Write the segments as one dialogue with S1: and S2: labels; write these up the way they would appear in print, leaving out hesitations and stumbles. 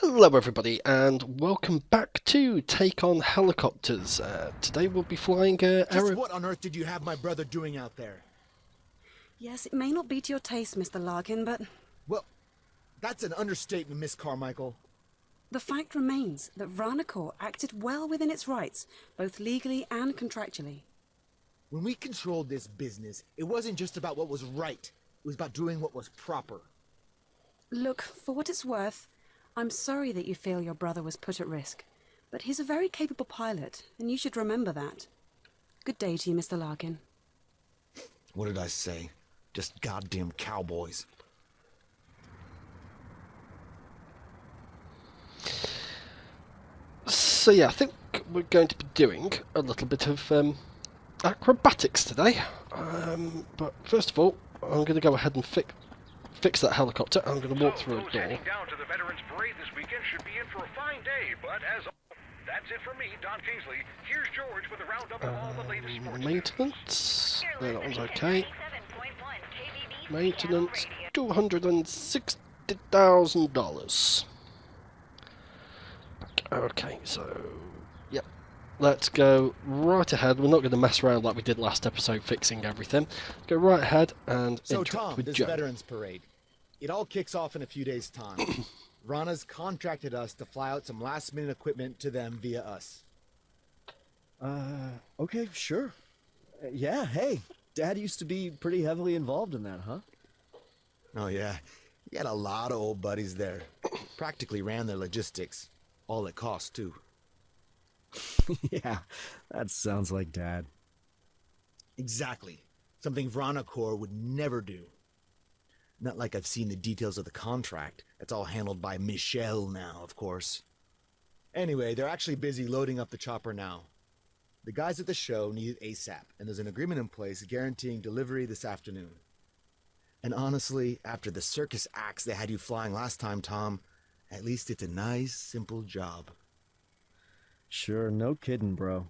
S1: Hello everybody and welcome back to Take on Helicopters. Today we'll be flying
S2: Just what on earth did you have my brother doing out there?
S3: Yes, it may not be to your taste, Mr. Larkin, but
S2: Well, that's an understatement, Miss Carmichael.
S3: the fact remains that Vranacore acted well within its rights, both legally and contractually.
S2: When we controlled this business, it wasn't just about what was right. It was about doing what was proper.
S3: Look, for what it's worth, I'm sorry that you feel your brother was put at risk, but he's a very capable pilot, and you should remember that. Good day to you, Mr. Larkin.
S2: What did I say? Just goddamn cowboys.
S1: So yeah, I think we're going to be doing a little bit of acrobatics today. But first of all, I'm going to go ahead and fix that helicopter. I'm going to walk through a door.
S4: Heading down to the Veterans Parade this weekend should be in for a fine day, but as that's it for me, Don Kingsley. Here's George with a roundup of all the latest sports.
S1: Maintenance. No, that one's okay. Maintenance, $260,000. Okay, so yep. Let's go right ahead. We're not going to mess around like we did last episode, fixing everything. Go right ahead and
S2: So
S1: interact
S2: Tom,
S1: with
S2: this
S1: Joe.
S2: Veterans Parade. It all kicks off in a few days' time. Rana's contracted us to fly out some last-minute equipment to them via us.
S5: Okay, sure. Yeah, hey, Dad used to be pretty heavily involved in that, huh?
S2: Oh yeah, he had a lot of old buddies there. Practically ran their logistics. All at cost, too.
S5: Yeah, that sounds like Dad.
S2: Exactly. Something Vranacore would never do. Not like I've seen the details of the contract. That's all handled by Michelle now, of course. Anyway, they're actually busy loading up the chopper now. The guys at the show need it ASAP, and there's an agreement in place guaranteeing delivery this afternoon. And honestly, after the circus acts they had you flying last time, Tom, at least it's a nice, simple job.
S5: Sure, no kidding, bro.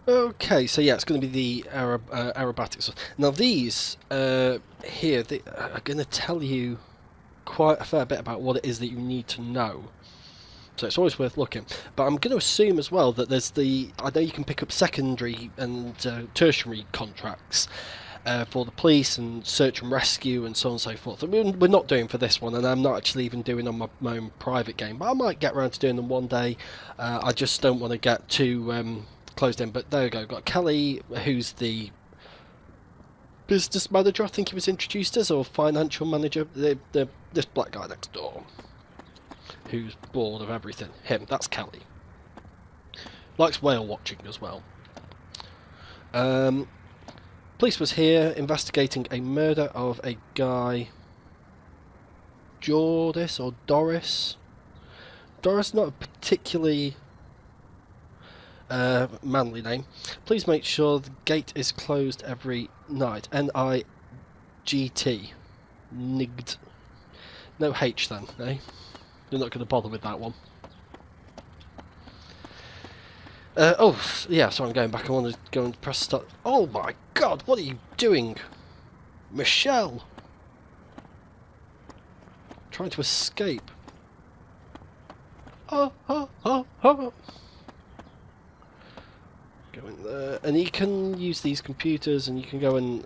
S1: Okay, so yeah, it's going to be the aerobatics. Now these here they are going to tell you quite a fair bit about what it is that you need to know. So it's always worth looking. But I'm going to assume as well that there's I know you can pick up secondary and tertiary contracts for the police and search and rescue and so on and so forth. We're not doing for this one, and I'm not actually even doing on my own private game. But I might get around to doing them one day. I just don't want to get too closed in. But there we go. Got Kelly, who's the business manager, I think he was introduced as, or financial manager. This black guy next door, who's bored of everything. Him, that's Kelly. Likes whale watching as well. Police was here investigating a murder of a guy, Jordis or Doris. Doris, not a particularly manly name. Please make sure the gate is closed every night. N-I-G-T. Nigged. No H then, eh? You're not going to bother with that one. Oh, yeah, so I'm going back. I want to go and press start. Oh my god, what are you doing? Michelle! Trying to escape. Oh. Go in there. And you can use these computers and you can go and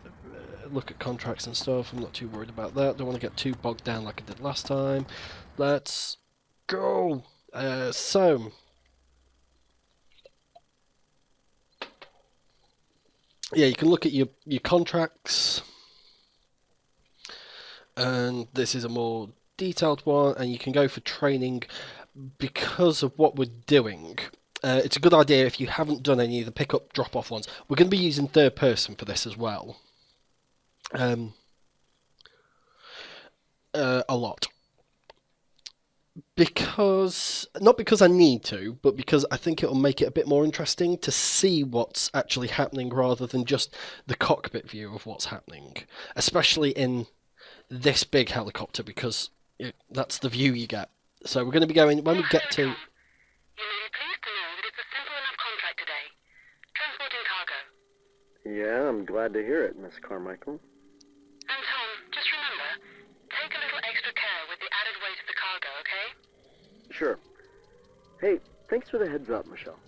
S1: look at contracts and stuff. I'm not too worried about that. Don't want to get too bogged down like I did last time. Let's go! So... yeah, you can look at your contracts, and this is a more detailed one, and you can go for training because of what we're doing. It's a good idea if you haven't done any of the pick-up, drop-off ones. We're going to be using third person for this as well. A lot. Not because I need to, but because I think it'll make it a bit more interesting to see what's actually happening rather than just the cockpit view of what's happening. Especially in this big helicopter, because that's the view you get. So we're going to be going, when we get to...
S6: You may be pleased to know that it's a simple enough contract today. Transporting cargo.
S5: Yeah, I'm glad to hear it, Miss Carmichael.
S6: And Tom, just remember, take a little extra care with the added weight of the cargo, okay?
S5: Sure. Hey, thanks for the heads up, Michelle.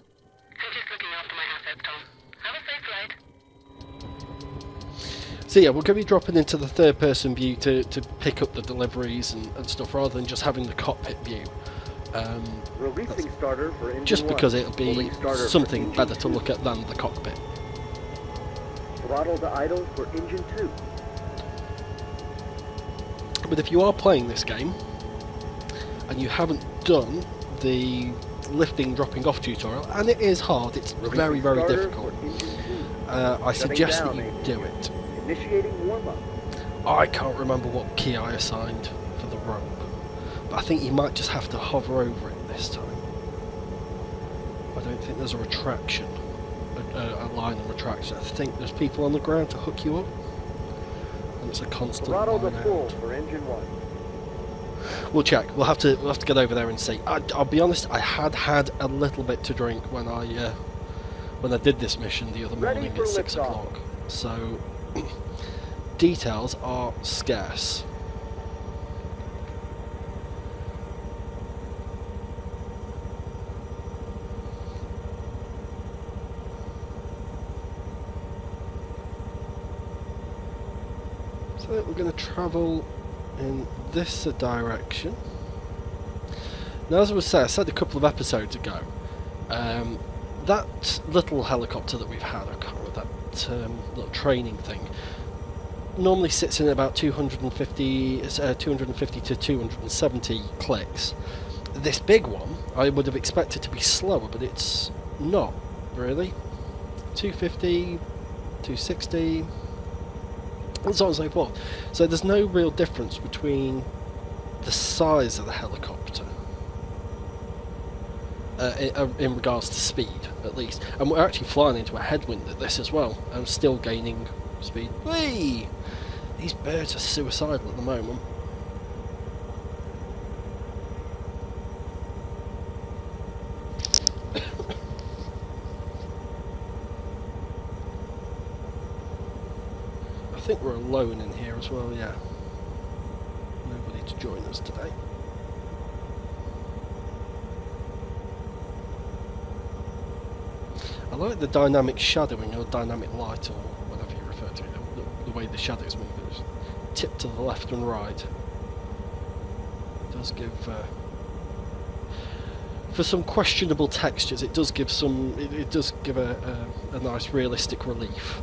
S6: I'm just looking after my assets, Tom. Have a safe flight.
S1: So yeah, we're going to be dropping into the third person view to pick up the deliveries and stuff rather than just having the cockpit view.
S5: Releasing starter for engine
S1: Just because
S5: 1.
S1: it'll be
S5: Holding starter for
S1: something
S5: engine
S1: better to
S5: 2.
S1: look at than the cockpit.
S5: Throttle to idle for engine 2.
S1: But if you are playing this game and you haven't done the lifting dropping off tutorial, and it is hard, it's
S5: Releasing
S1: very
S5: starter
S1: difficult,
S5: for engine 2.
S1: I suggest that
S5: down,
S1: you
S5: engine
S1: do
S5: 2.
S1: it.
S5: Initiating warm-up.
S1: I can't remember what key I assigned for the rope, but I think you might just have to hover over it this time. I don't think there's a retraction, a line of retraction. I think there's people on the ground to hook you up, and it's a constant
S5: Throttle to
S1: line
S5: full
S1: out.
S5: for engine 1.
S1: We'll check. We'll have to get over there and see. I'll be honest. I had a little bit to drink when I did this mission the other
S5: Ready
S1: morning
S5: for
S1: at 6
S5: liftoff.
S1: o'clock. So details are scarce. So we're going to travel in this direction. Now, as I said a couple of episodes ago, that little helicopter that we've had, I can't remember that little training thing, normally sits in about 250 to 270 clicks. This big one, I would have expected to be slower, but it's not really. 250, 260, and so on and so forth. So there's no real difference between the size of the helicopter in regards to speed, at least. And we're actually flying into a headwind at this as well, and still gaining speed. Whee! These birds are suicidal at the moment. I think we're alone in here as well, yeah. Nobody to join us today. I like the dynamic shadowing or dynamic light or whatever you refer to it, the way the shadows move. It's tip to the left and right. It does give, for some questionable textures, it does give some. It does give a nice realistic relief.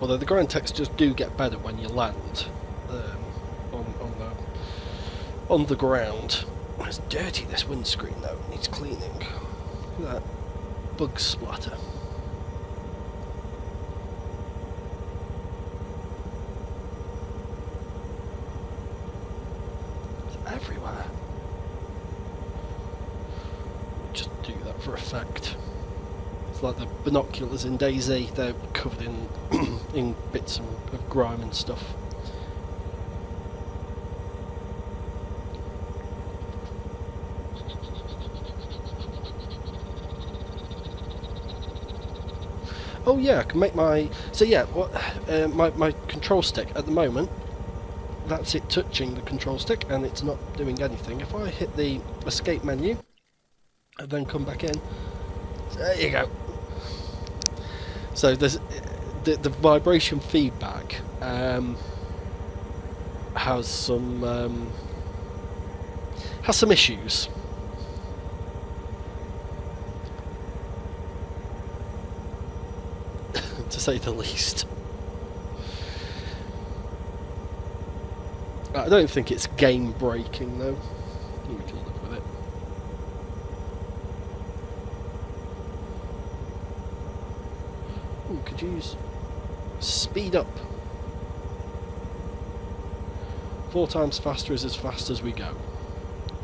S1: Although the ground textures do get better when you land on the ground. It's dirty, this windscreen though, it needs cleaning. Look at that bug splatter. It's everywhere. Just do that for effect. It's like the binoculars in DayZ, they're covered in in bits of grime and stuff. Oh yeah, I can make my... So yeah, what my control stick at the moment, that's it touching the control stick and it's not doing anything. If I hit the escape menu and then come back in, there you go. So there's the vibration feedback has some issues. To say the least. I don't think it's game breaking though. We can live with it. Ooh, could use speed up. 4 times faster is as fast as we go.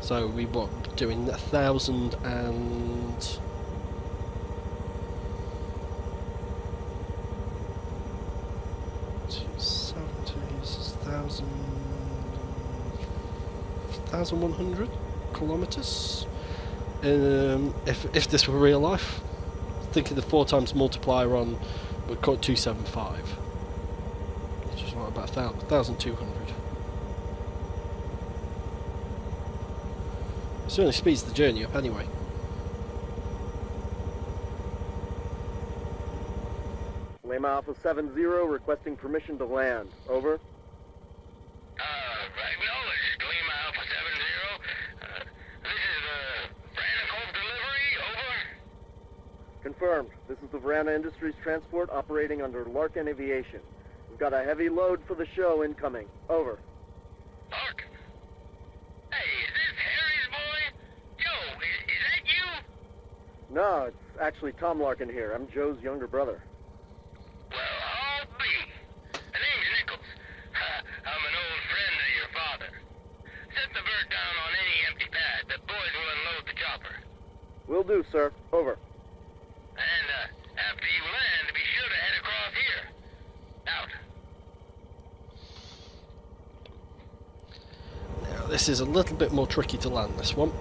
S1: So we what, doing 1,000 and 1,100 kilometers. If this were real life, thinking the 4 times multiplier on would call it 275, which is what, about 1,200. It certainly speeds the journey up anyway.
S7: Lima Alpha 70 requesting permission to land. Over.
S6: Acknowledged, Lima Alpha 70. This is the Brannikov delivery, over.
S7: Confirmed. This is the Verana Industries transport operating under Larkin Aviation. We've got a heavy load for the show incoming. Over.
S6: Lark? Hey, is this Harry's boy? Joe, is that you?
S7: No, it's actually Tom Larkin here. I'm Joe's younger brother.
S6: Well, I'll be. The name's Nichols. I'm an old friend of your father. Set the bird down on any empty pad. The boys will unload the chopper.
S7: Will do, sir. Over.
S6: And, after you land, be sure to head across here. Out.
S1: Now this is a little bit more tricky to land, this one.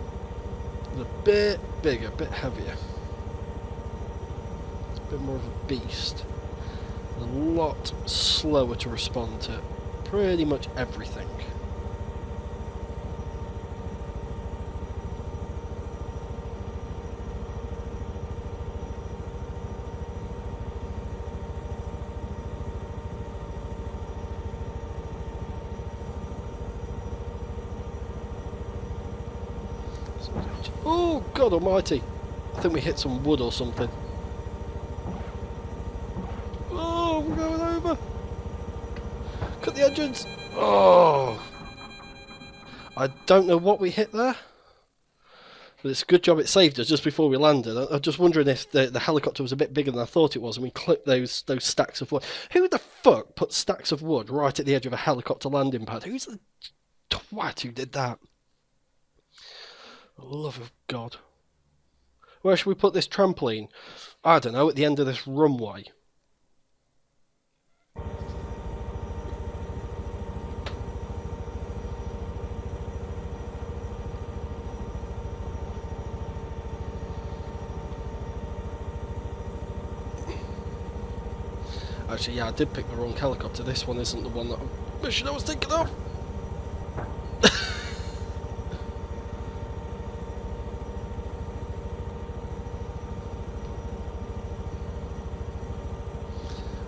S1: It's a bit bigger, a bit heavier. It's a bit more of a beast. A lot slower to respond to pretty much everything. Oh, God almighty. I think we hit some wood or something. Oh, we're going over. Cut the engines. Oh. I don't know what we hit there. But it's a good job it saved us just before we landed. I'm just wondering if the helicopter was a bit bigger than I thought it was and we clipped those stacks of wood. Who the fuck put stacks of wood right at the edge of a helicopter landing pad? Who's the twat who did that? For the love of God. Where should we put this trampoline? I don't know, at the end of this runway. Actually, yeah, I did pick the wrong helicopter. This one isn't the one that I was thinking of.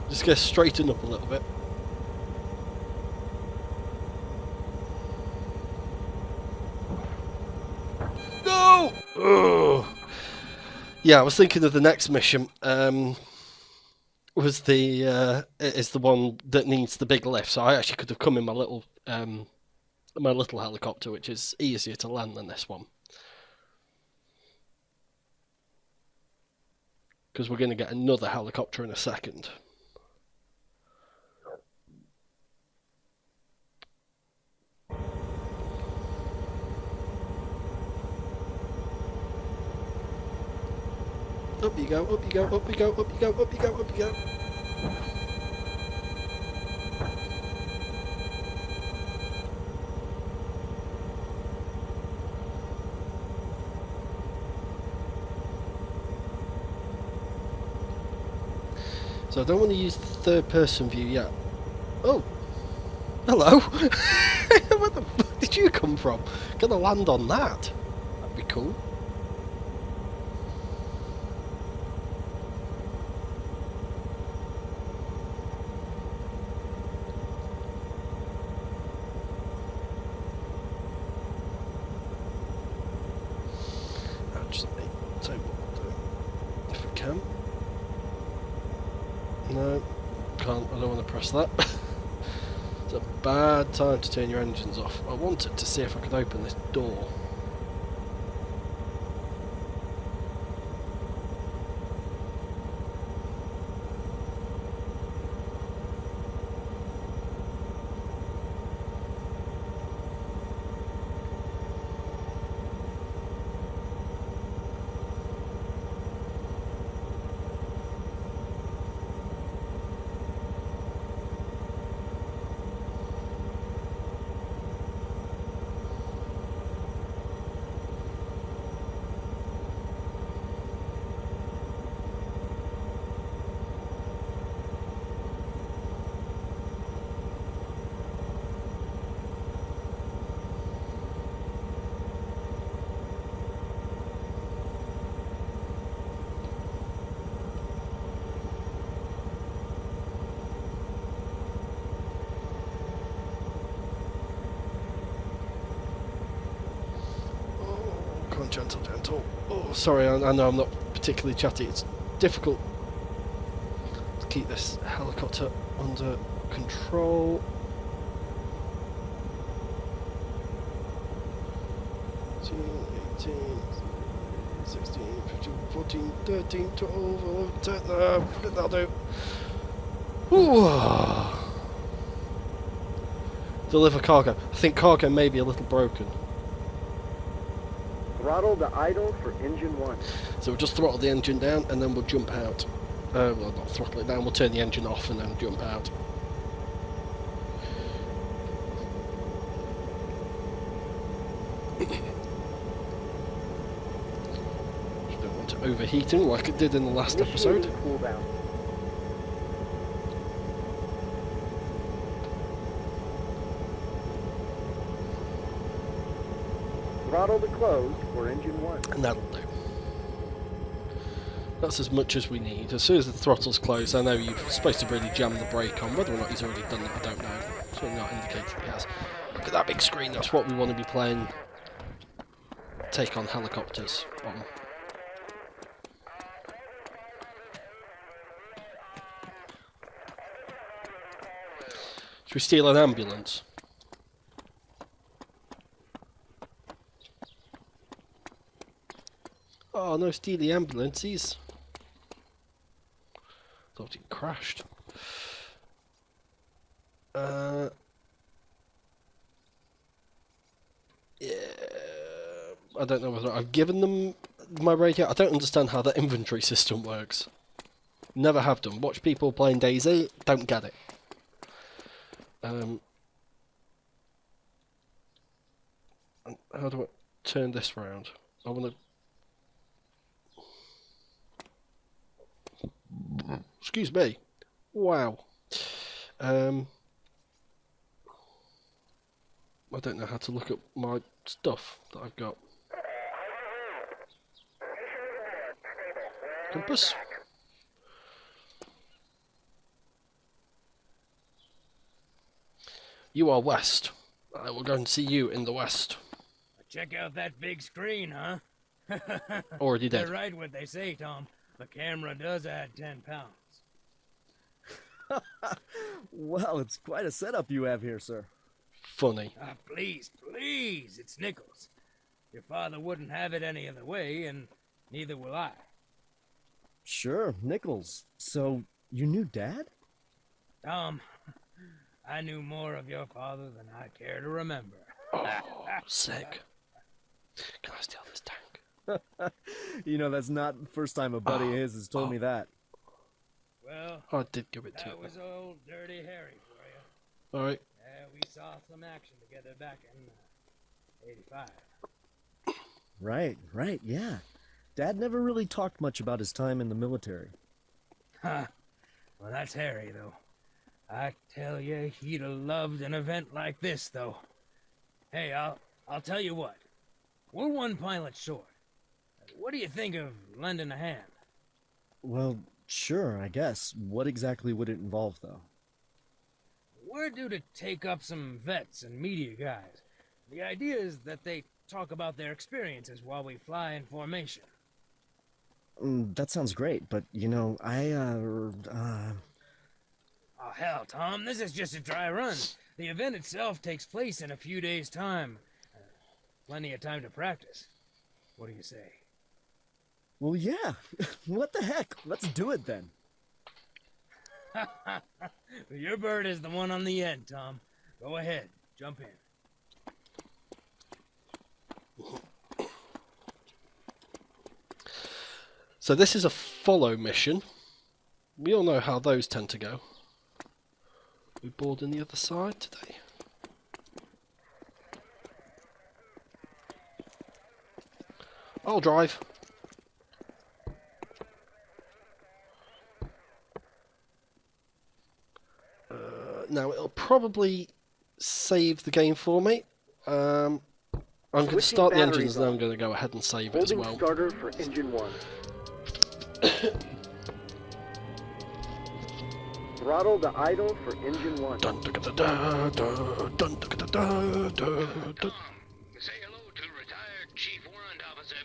S1: Just get straighten up a little bit. No! Ugh. Yeah, I was thinking of the next mission. Was the is the one that needs the big lift. So I actually could have come in my little helicopter, which is easier to land than this one. Because we're going to get another helicopter in a second. Up you go, up you go, up you go, up you go, up you go, up you go. So I don't want to use the third person view yet. Oh! Hello! Where the fuck did you come from? Gonna land on that. That'd be cool. Actually, tell you what we'll do. If we can. No, can't. I don't want to press that. It's a bad time to turn your engines off. I wanted to see if I could open this door. gentle, gentle. Oh, sorry, I know I'm not particularly chatty. It's difficult to keep this helicopter under control. 18, 16, 15, 14, 13, 12, 11, 10, that'll do. Ooh. Deliver cargo. I think cargo may be a little broken.
S7: Throttle to idle for engine 1.
S1: So we'll just throttle the engine down and then we'll jump out. Well, not throttle it down, we'll turn the engine off and then jump out. Don't want it overheating like it did in the last episode.
S7: Initiating cool down. Throttle to close for engine 1.
S1: And that'll do. That's as much as we need. As soon as the throttle's closed, I know you're supposed to really jam the brake on. Whether or not he's already done that, I don't know. Certainly not indicated he has. Look at that big screen, that's what we want to be playing. Take on helicopters on. Should we steal an ambulance? Oh, no steely ambulances. Thought it crashed. Yeah, I don't know whether I've given them my radio. I don't understand how that inventory system works. Never have done. Watch people playing DayZ, don't get it. How do I turn this round? I want to. Excuse me. Wow. I don't know how to look at my stuff that I've got. Compass. You are west. I will go and see you in the west.
S8: Check out that big screen, huh?
S1: Already dead.
S8: They're right what they say, Tom. The camera does add 10 pounds.
S5: Well, it's quite a setup you have here, sir.
S1: Funny.
S8: Ah, please, please, it's Nichols. Your father wouldn't have it any other way, and neither will I.
S5: Sure, Nichols. So, you knew Dad?
S8: Tom, I knew more of your father than I care to remember.
S1: Oh, sick. Can I steal this tank?
S5: You know, that's not the first time a buddy of his has told me that.
S8: Well,
S1: I did give it to
S8: that
S1: you.
S8: was old Dirty Harry for you.
S1: Alright.
S8: Yeah, we saw some action together back in 85.
S5: Right, yeah. Dad never really talked much about his time in the military.
S8: Huh. Well, that's Harry, though. I tell you, he'd have loved an event like this, though. Hey, I'll tell you what. We're one pilot short. What do you think of lending a hand?
S5: Well, sure, I guess. What exactly would it involve, though?
S8: We're due to take up some vets and media guys. The idea is that they talk about their experiences while we fly in formation.
S5: That sounds great, but, you know,
S8: Oh, hell, Tom, this is just a dry run. The event itself takes place in a few days' time. Plenty of time to practice. What do you say?
S5: Well, yeah. What the heck? Let's do it, then.
S8: Your bird is the one on the end, Tom. Go ahead, jump in.
S1: So this is a follow mission. We all know how those tend to go. We board on the other side today. I'll drive. Now it'll probably save the game for me. I'm going to
S7: Switching
S1: start the engines
S7: batteries
S1: and then I'm
S7: on.
S1: going to go ahead and save it as
S7: Holding
S1: well.
S7: starter for engine 1. Throttle to idle for engine 1.
S1: Dun, dun, dun, dun, dun, dun, dun, dun, dun, dun.
S6: Say hello to retired Chief Warrant Officer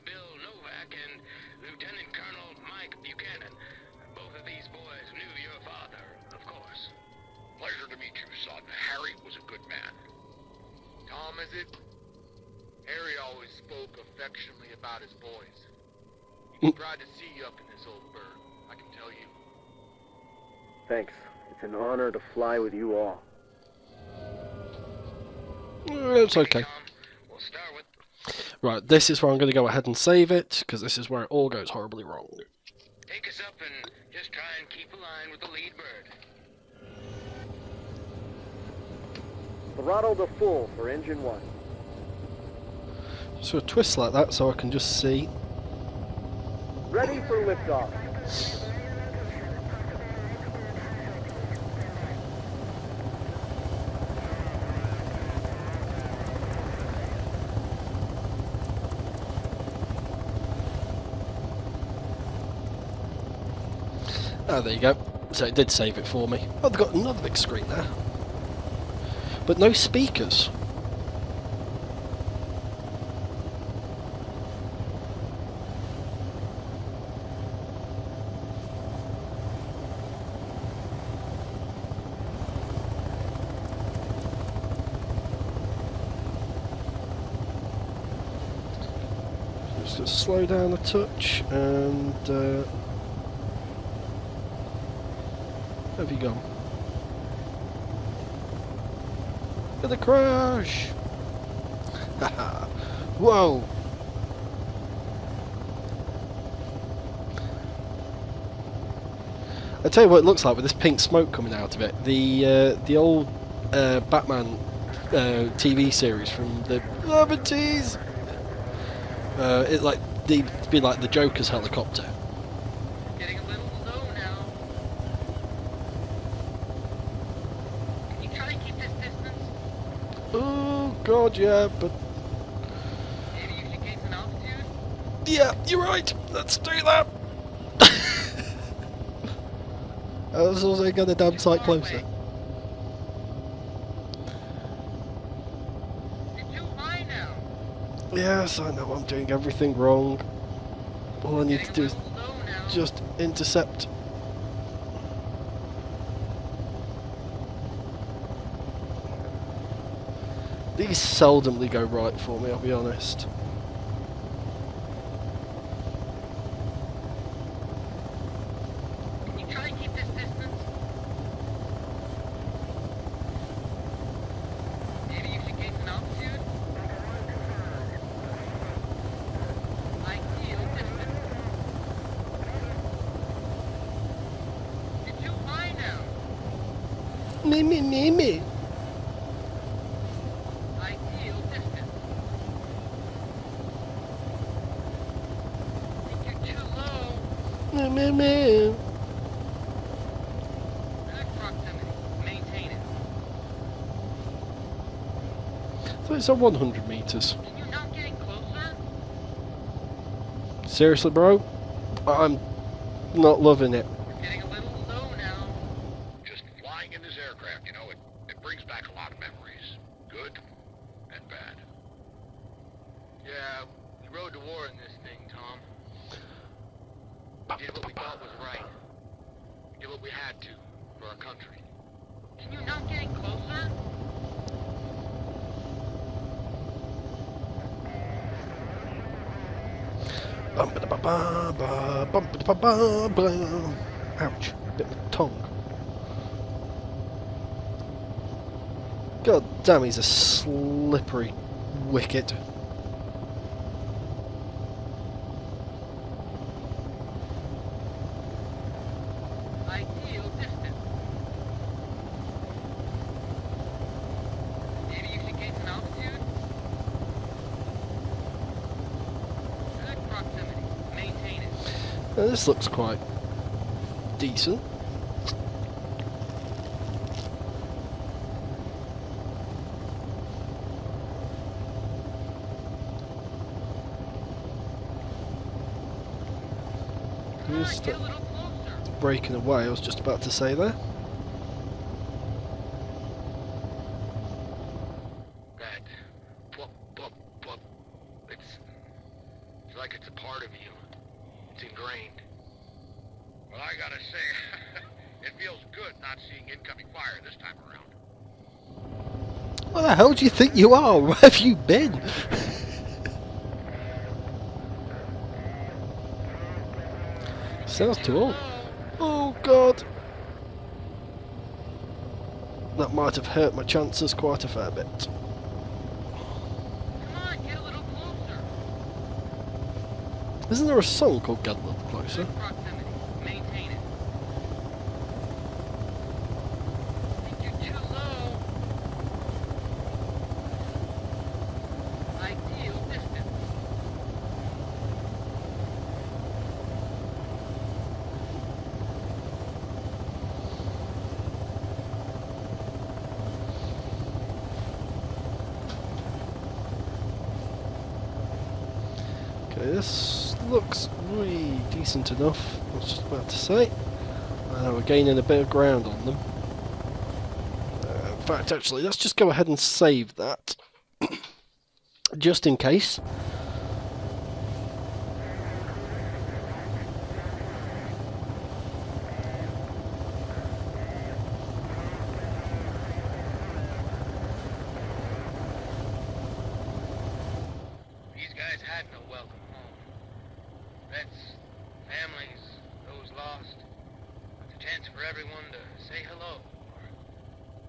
S6: has it, Harry always spoke affectionately about his boys. He'd be proud to see you up in this old bird, I can tell you.
S7: Thanks. It's an honor to fly with you all.
S1: It's okay.
S6: Tom, we'll start with...
S1: Right, this is where I'm going to go ahead and save it, because this is where it all goes horribly wrong.
S6: Take us up and just try and keep a line with the lead bird.
S7: Throttle to full for engine 1.
S1: So a twist like that so I can just see.
S7: Ready for liftoff.
S1: Ah, there you go. So it did save it for me. Oh, they've got another big screen there. But no speakers. Just gonna slow down a touch and where have you gone? Look at the crash! Haha! Whoa! I tell you what it looks like with this pink smoke coming out of it. The old Batman TV series from the 70s. It like it'd be like the Joker's helicopter.
S6: Getting a little low now. Can you try to keep this distance?
S1: Oh god, yeah, but
S6: Maybe you should gain some altitude?
S1: yeah, you're right. Let's do that. I was also going a damn sight closer.
S6: You're too high now.
S1: Yes, I know I'm doing everything wrong. All I need to
S6: Getting
S1: do
S6: a
S1: is
S6: little low now.
S1: just intercept. These seldomly go right for me, I'll be honest.
S6: Can you try to keep this distance? Maybe you should gain some altitude? Ideal distance. You're too high now.
S1: Me.
S6: Ideal distance. Think you're too low.
S1: Me.
S6: Good proximity. Maintain it.
S1: So it's at 100 meters.
S6: Can you not getting closer?
S1: Seriously, bro? I'm not loving it.
S6: You're getting a little low now.
S4: Just flying in this aircraft, you know, it brings back a lot of memories. Good and bad.
S6: Yeah, we rode to war in this thing, Tom. We did what we thought was right. We did what we had to for our country. Can you not getting closer?
S1: Ouch. Bit of tongue. God damn, he's a slippery wicket.
S6: Ideal distance. Maybe you should gain some altitude? Good proximity. Maintain it.
S1: Now, this looks quite decent.
S6: Come on,
S1: Just
S6: get a little closer.
S1: breaking away, I was just about to say there.
S6: That plop, plop, plop. It's like it's a part of you. It's ingrained.
S4: Well, I gotta say, it feels good not seeing incoming fire this time around.
S1: What the hell do you think you are? Where have you been? Sounds too old. Oh god. That might have hurt my chances quite a fair bit.
S6: Come on, get a little closer.
S1: Isn't there a song called Get a Little Closer?
S6: Good proximity. Maintain it. Think you're too low. Ideal distance.
S1: Okay, this looks really decent enough, I was just about to say. We're gaining a bit of ground on them. In fact, actually, let's just go ahead and save that. Just in case.
S6: These guys had no welcome home. Vets, families, those lost. It's a chance for everyone to say hello. Or,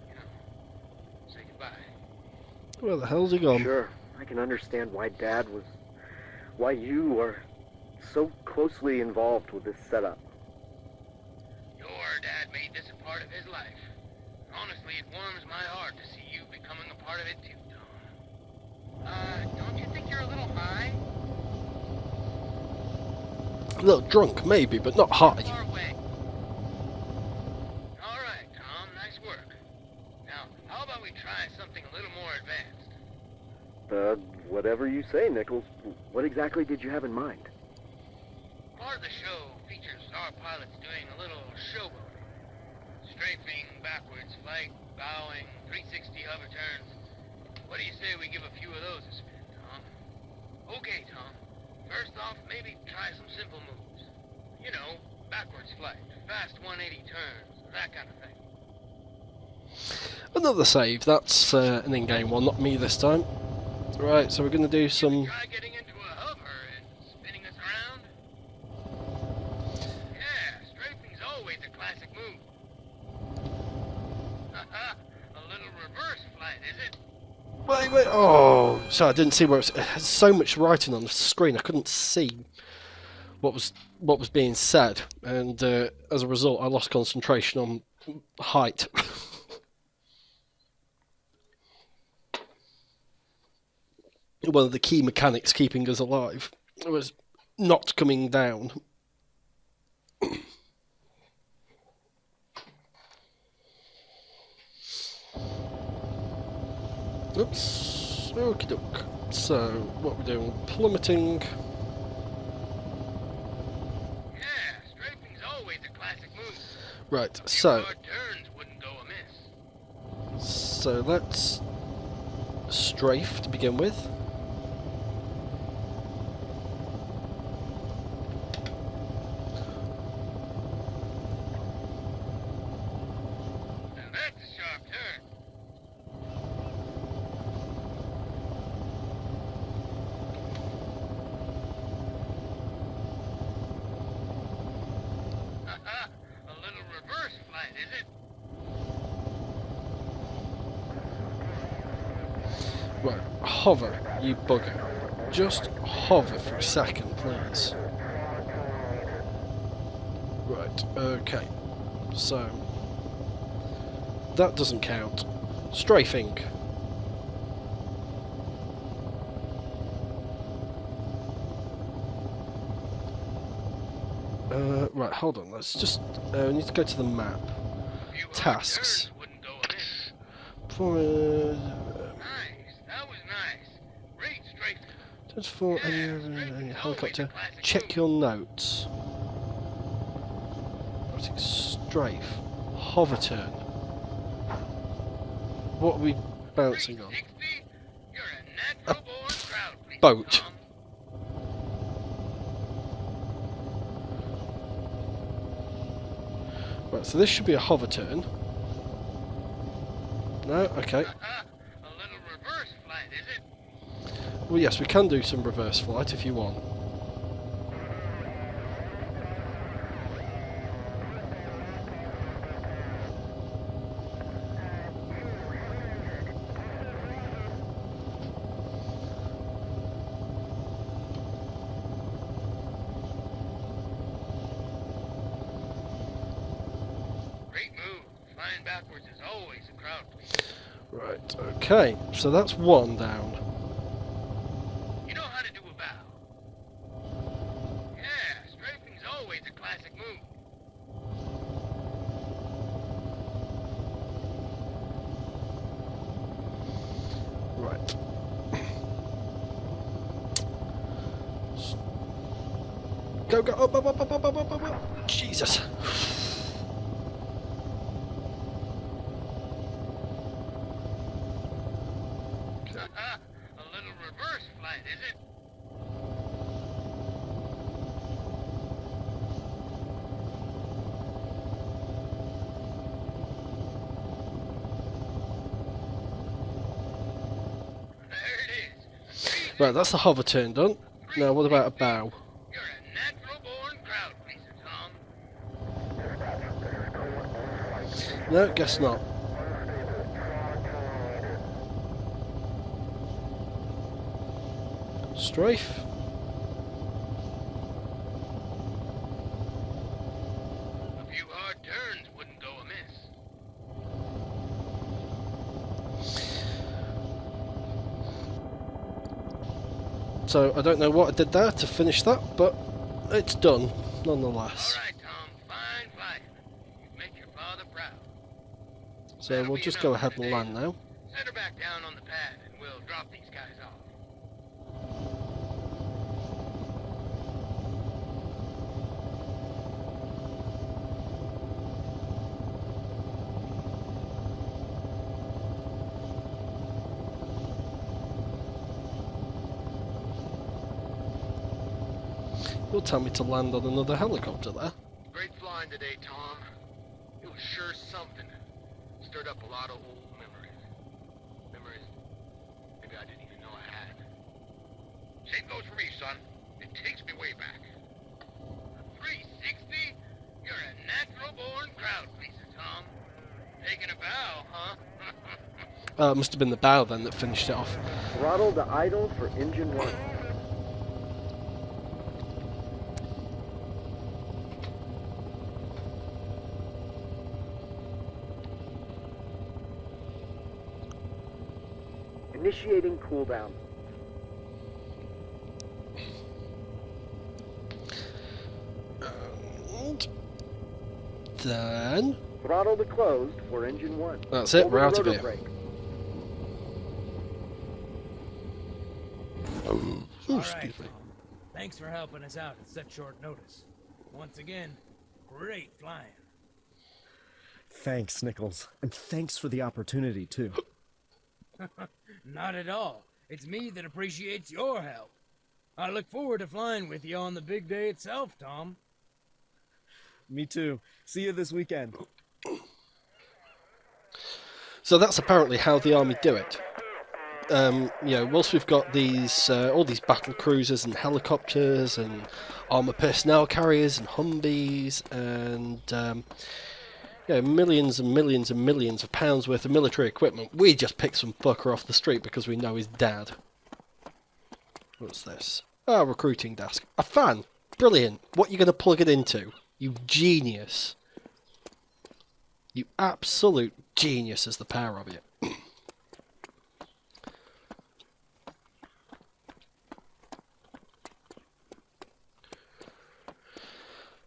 S6: you know, say goodbye.
S1: Where the hell's he gone?
S7: Sure, I can understand why why you are so closely involved with this setup.
S6: Your dad made this a part of his life. Honestly, it warms my heart to see you becoming a part of it too, Tom. Don't you think you're a little high?
S1: A little drunk, maybe, but not high.
S6: Far away. All right, Tom, nice work. Now, how about we try something a little more advanced?
S7: Whatever you say, Nichols. What exactly did you have in mind?
S6: Part of the show features our pilots doing a little showboating. Strafing, backwards flight, bowing, 360 hover turns. What do you say we give a few of those a spin, Tom? Okay, Tom. First off, maybe try some simple moves. You know, backwards flight, fast 180 turns, that kind of thing.
S1: Another save. That's an in-game one, not me this time. Right, so we're going to do some...
S6: Try getting into a hover and spinning us around. Yeah, strafing's always a classic move. Haha, a little reverse flight, is it?
S1: Wait. Oh, so I didn't see where it had so much writing on the screen. I couldn't see what was being said, and as a result, I lost concentration on height. One of the key mechanics keeping us alive was not coming down. Oops. Okie doke. So, what we're doing? Plummeting.
S6: Yeah, strafing's always a classic move.
S1: Right, so.
S6: Our turns wouldn't go amiss.
S1: So let's strafe to begin with.
S6: Now that's a sharp turn. Haha, a little reverse flight, is it?
S1: Right, hover, you bugger. Just hover for a second, please. Right, okay. So, that doesn't count. Strafing. Right, hold on, let's just... we need to go to the map.
S6: Few hard
S1: Tasks.
S6: turns wouldn't go amiss.
S1: For,
S6: Nice, that was nice. Great strafing.
S1: just for any helicopter. Check your notes. Strafe. Hover turn. What are we bouncing on?
S6: 360? You're a natural born crowd pleaser,
S1: Boat.
S6: Tom.
S1: Right, so this should be a hover turn. No? Okay.
S6: A little
S1: Well, yes, we can do some reverse flight if you want.
S6: Great move. Flying backwards is always a crowd pleaser.
S1: Right, okay. So that's one down.
S6: You know how to do a bow? Yeah, strafing's always a classic move.
S1: Right. Go, go, up, up, up, up, up, up, up, up. Jesus.
S6: A little reverse flight, is it? There it is.
S1: Right, that's the hover turn done. Now, what about a bow?
S6: You're a natural-born crowd pleaser, Tom.
S1: No, guess not. Strafe.
S6: A few hard turns wouldn't go amiss.
S1: So, I don't know what I did there to finish that, but it's done,
S6: All
S1: nonetheless.
S6: right, Tom. Fine flight. You make your father proud.
S1: So,
S6: That'll
S1: we'll
S6: be
S1: just
S6: enough
S1: go
S6: for
S1: ahead and
S6: today.
S1: land now.
S6: Set her back down on the pad, and we'll drop these guys off.
S1: You'll tell me to land on another helicopter there.
S6: Great flying today, Tom. It was sure something. Stirred up a lot of old memories. Memories maybe I didn't even know I had. Same goes for me, son. It takes me way back. 360? You're a natural-born crowd pleaser, Tom. Taking a bow, huh?
S1: It must have been the bow then that finished it off.
S7: Throttle to idle for engine 1. Initiating cooldown.
S1: And then
S7: Throttle to closed for engine 1.
S1: that's it,
S7: Hold
S1: we're
S7: the
S1: out of
S7: rotor
S1: here.
S7: brake.
S1: Oh,
S8: All right,
S1: excuse me.
S8: Tom. Thanks for helping us out at such short notice. Once again, great flying.
S5: Thanks, Nichols. And thanks for the opportunity, too.
S8: Not at all. It's me that appreciates your help. I look forward to flying with you on the big day itself, Tom.
S5: Me too. See you this weekend.
S1: So that's apparently how the army do it. You know, whilst we've got these all these battle cruisers and helicopters and armor personnel carriers and Humvees and you know, millions and millions and millions of pounds worth of military equipment, we just pick some fucker off the street because we know his dad. What's this? Ah, recruiting desk. A fan. Brilliant. What are you going to plug it into? You genius. You absolute genius as the pair of you.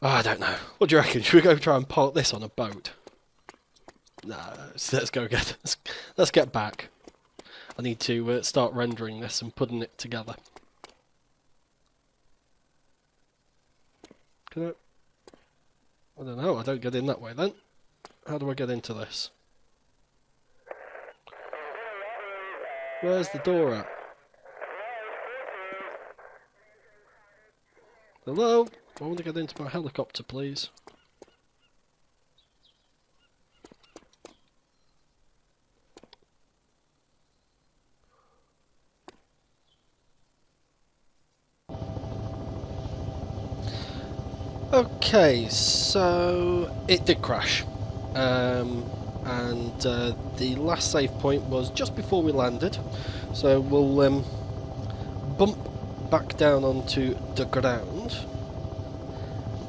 S1: Oh, I don't know. What do you reckon? Should we go try and park this on a boat? Nah, let's go get let's get back. I need to start rendering this and putting it together. Can I don't know. I don't get in that way then. How do I get into this? Where's the door at? Hello? I want to get into my helicopter, please. Okay, so it did crash, and the last save point was just before we landed. So we'll bump back down onto the ground,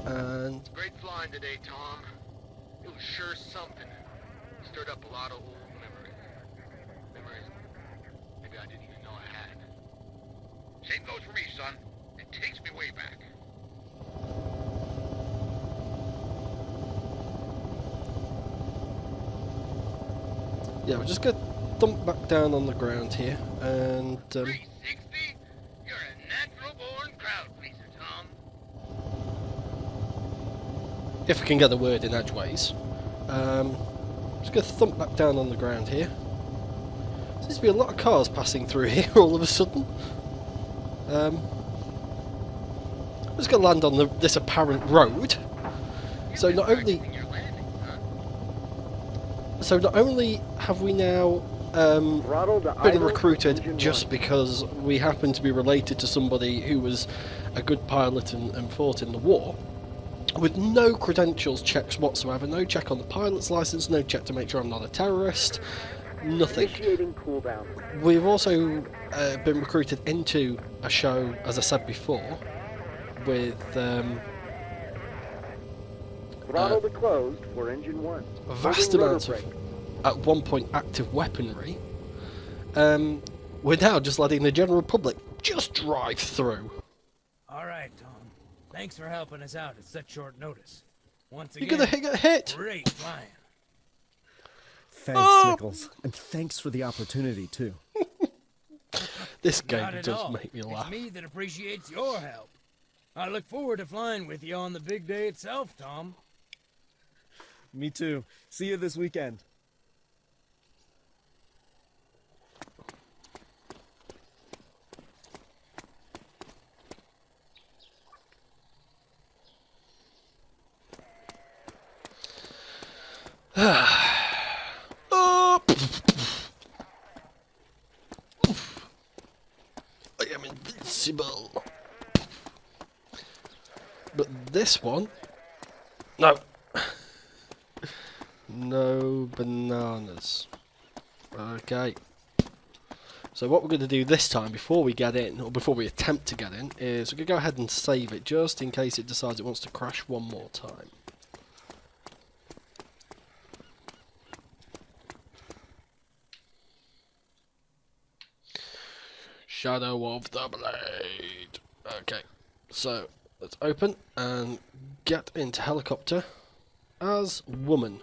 S1: and
S6: Great flying today, Tom. It was sure something. Stirred up a lot of old memories. Memories maybe I didn't even know I had. Same goes for me, son. It takes me way back.
S1: yeah, we're just gonna thump back down on the ground here, and
S6: 360? You're a natural-born crowd pleaser, Tom.
S1: if we can get the word in edgeways, just gonna thump back down on the ground here. Seems to be a lot of cars passing through here all of a sudden. I'm just gonna land on this apparent road. So not only
S6: You're landing, huh?
S1: So not only have we now
S7: Throttle to
S1: been
S7: idle for
S1: recruited
S7: engine
S1: just
S7: 1.
S1: because we happen to be related to somebody who was a good pilot and fought in the war, with no credentials checks whatsoever, no check on the pilot's license, no check to make sure I'm not a terrorist, nothing.
S7: Initiating cooldown.
S1: We've also been recruited into a show, as I said before, with
S7: Throttle to closed for engine 1.
S1: vast
S7: Holding rotor
S1: amounts of,
S7: brake.
S1: at one point, active weaponry. We're now just letting the general public just drive through.
S8: All right, Tom. Thanks for helping us out at such short notice. Once
S1: You're
S8: again,
S1: gonna get hit!
S8: great flying.
S5: Thanks,
S1: Oh!
S5: Nichols. And thanks for the opportunity, too.
S1: This game
S8: Not at
S1: does
S8: all.
S1: make me laugh.
S8: It's me that appreciates your help. I look forward to flying with you on the big day itself, Tom.
S5: Me too. See you this weekend.
S1: Oh! I am invincible. But this one, no, no bananas. Okay. So what we're going to do this time, before we get in, or before we attempt to get in, is we're going to go ahead and save it, just in case it decides it wants to crash one more time. Shadow of the Blade. Okay, so let's open and get into helicopter as woman.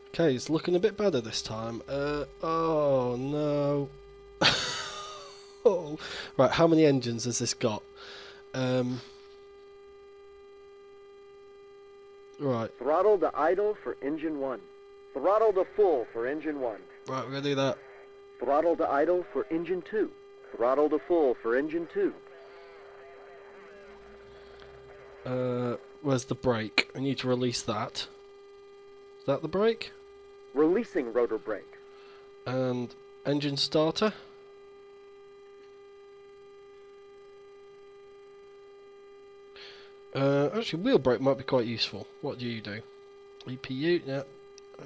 S1: Okay, it's looking a bit better this time. Oh no. Oh, right. How many engines has this got? Right.
S7: Throttle to idle for engine 1. Throttle to full for engine 1.
S1: Right, we're gonna do that.
S7: Throttle to idle for engine 2. Throttle to full for engine 2.
S1: Where's the brake? I need to release that. Is that the brake?
S7: Releasing rotor brake.
S1: And engine starter. Actually, wheel brake might be quite useful. What do you do? EPU, yeah.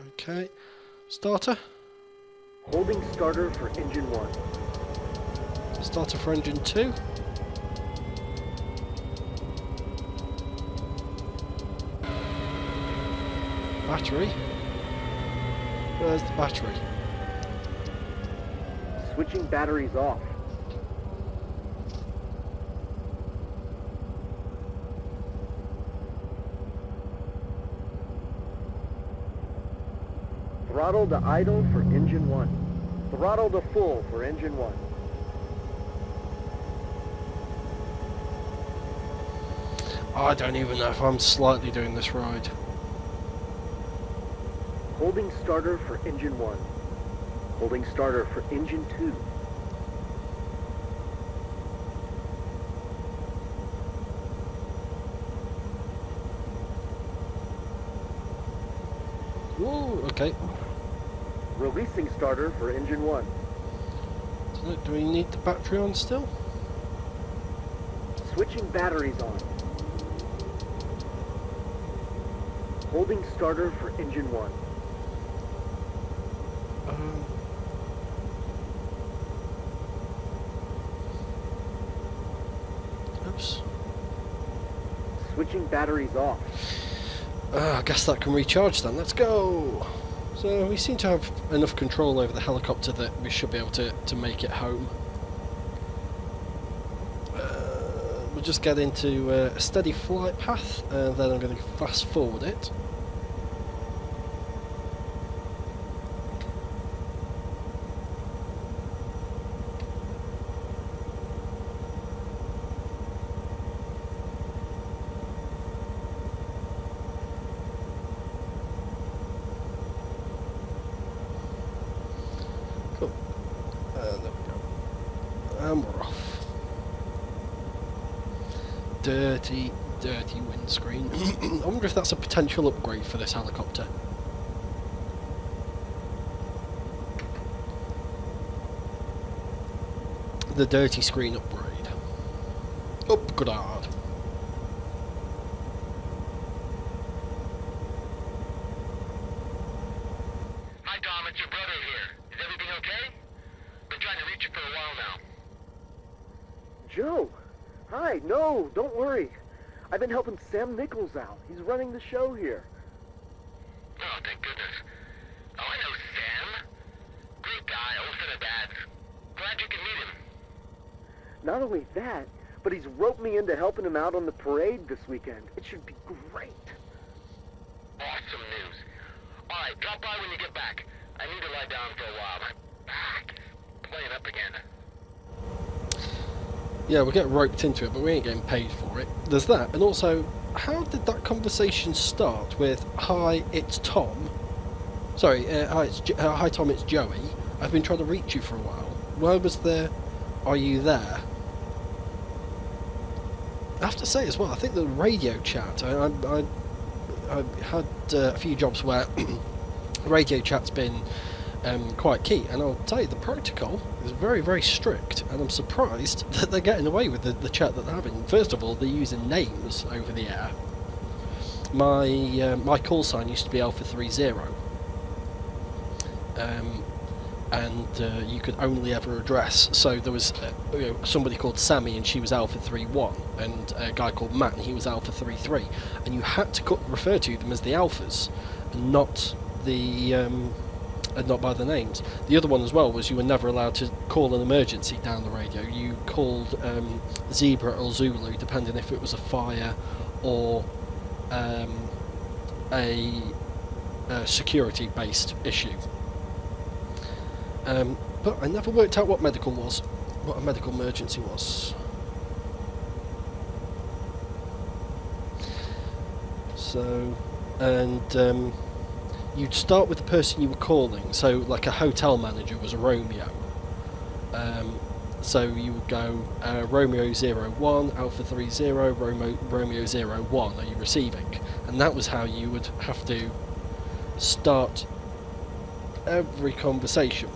S1: Okay. Starter.
S7: Holding starter for engine 1.
S1: Starter for engine 2. Battery. Where's the battery?
S7: Switching batteries off. Throttle to idle for engine 1. Throttle to full for engine 1.
S1: I don't even know if I'm slightly doing this right.
S7: Holding starter for engine 1. Holding starter for engine 2.
S1: Ooh, okay.
S7: Releasing starter for engine 1.
S1: So do we need the battery on still?
S7: Switching batteries on. Holding starter for engine 1.
S1: Oops.
S7: Switching batteries off.
S1: I guess that can recharge then. Let's go! So we seem to have enough control over the helicopter that we should be able to make it home. We'll just get into a steady flight path, and then I'm going to fast forward it. Cool. There we go. And we're off. Dirty, dirty windscreen. I wonder if that's a potential upgrade for this helicopter. The dirty screen upgrade. Upgrade.
S6: Hi, Dom. It's your brother here. Is everything okay? Been trying to reach you for a while now.
S7: Joe! Hi, no, don't worry. I've been helping Sam Nichols out. He's running the show here.
S6: Oh, thank goodness. Oh, I know Sam. Great guy, old friend of Dad's. Glad you can meet him.
S7: Not only that, but he's roped me into helping him out on the parade this weekend. It should be great.
S6: Awesome news. All right, drop by when you get back. I need to lie down for a while. My back is playing up again.
S1: Yeah, we'll get roped into it, but we ain't getting paid for it. There's that. And also, how did that conversation start with, "Hi, it's Tom"? Sorry, hi Tom, it's Joey. I've been trying to reach you for a while. Where was the, "Are you there"? I have to say as well, I think the radio chat, I had a few jobs where radio chat's been quite key, and I'll tell you, the protocol is very, very strict, and I'm surprised that they're getting away with the chat that they're having. First of all, they're using names over the air. My call sign used to be Alpha 30, and you could only ever address. So there was somebody called Sammy, and she was Alpha 31, and a guy called Matt, and he was Alpha 33, and you had to refer to them as the Alphas, and not the and not by the names. The other one as well was you were never allowed to call an emergency down the radio. You called Zebra or Zulu, depending if it was a fire or a security-based issue. But I never worked out what a medical emergency was. So, and you'd start with the person you were calling. So, like a hotel manager was a Romeo. So you would go Romeo 01, Alpha 30, Romeo 01. Are you receiving? And that was how you would have to start every conversation.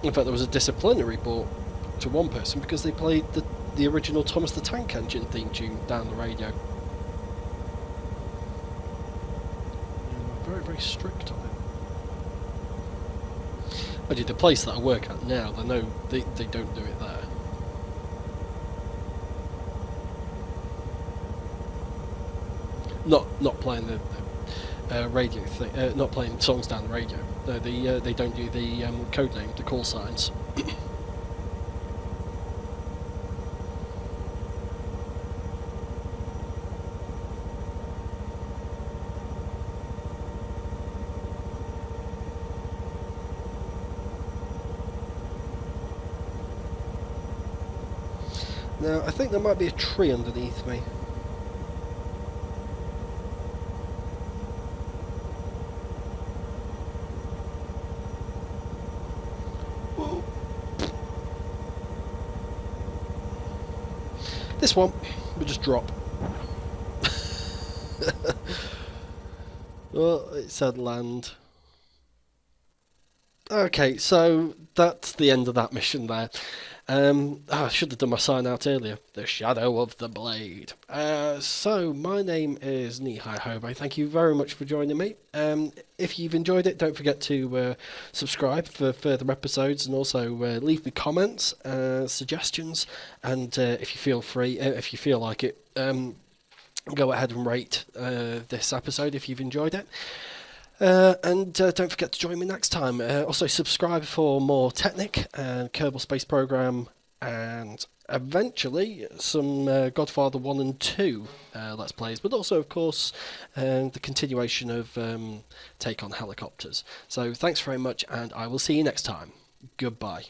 S1: In fact, there was a disciplinary brought to one person because they played the original Thomas the Tank Engine theme tune down the radio. Very, very strict on it. Actually, the place that I work at now, they don't do it there. Not playing the radio thing, not playing songs down the radio. No, they don't do the code name, the call signs. Now, I think there might be a tree underneath me. Whoa. This one, we'll just drop. Well, it said land. Okay, so that's the end of that mission there. I should have done my sign out earlier. The Shadow of the Blade. So my name is Knee-High Hobo. Thank you very much for joining me. If you've enjoyed it, don't forget to subscribe for further episodes, and also leave me comments, suggestions, and if you feel like it, go ahead and rate this episode if you've enjoyed it. And don't forget to join me next time. Also, subscribe for more Technic and Kerbal Space Program, and eventually some Godfather 1 and 2 Let's Plays, but also, of course, the continuation of Take on Helicopters. So, thanks very much, and I will see you next time. Goodbye.